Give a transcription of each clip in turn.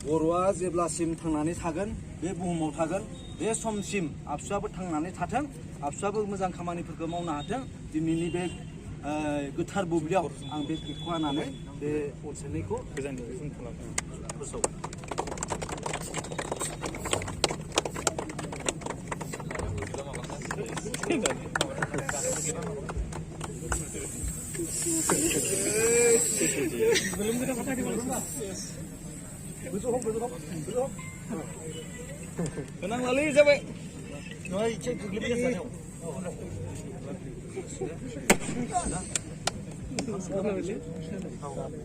बर'आ जेब्लासिम थांनानै थागोन बे बुहुमाव थागोन बे समसिम आबसुआबो थांनानै थाथों आबसुआबो मोजां खामानिफोरखौ मावनो हाथों दिनैनि बे गोथार बुब्लियाव आं बे केकखौ हानानै बे अनसायनायखौ फोसावो Kenang lali siapa? Noi cek lebih biasa.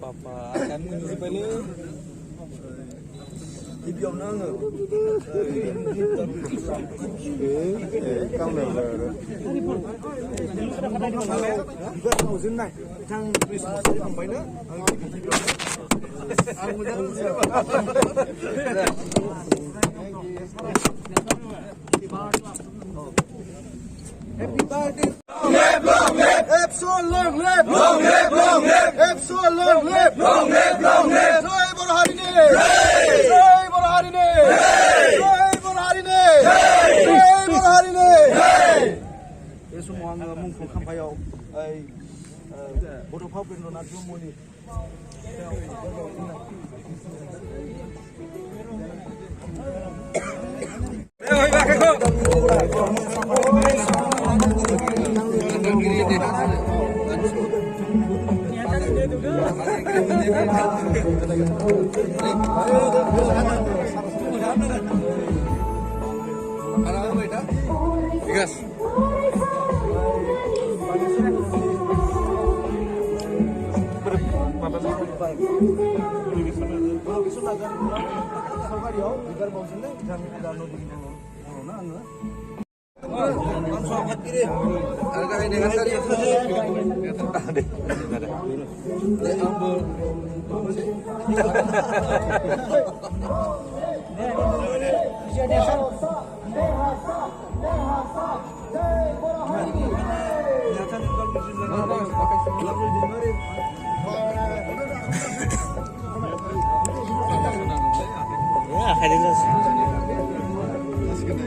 Papa akan menuju balik. गिबियावनो आङो बिबार मावजेननाय बिथां फंबायनो आं मोजां Happy birthday. Long live, live so long live, long live, long live, live so long live, long live, long live. Jai Boro Harine, Jai Boro Harine, Jai Boro Harine, Jai Boro Harine. बे समाव आङो मुंख्लं खाम्फायाव बड'फा उपेन्द्रनाथ ब्रह्मनि Gas. सावगारियाव बिबार बावजेननाय बिथां दानो बर'नो आङो langsung angkat kiri agak ini kan tadi Ya, hadir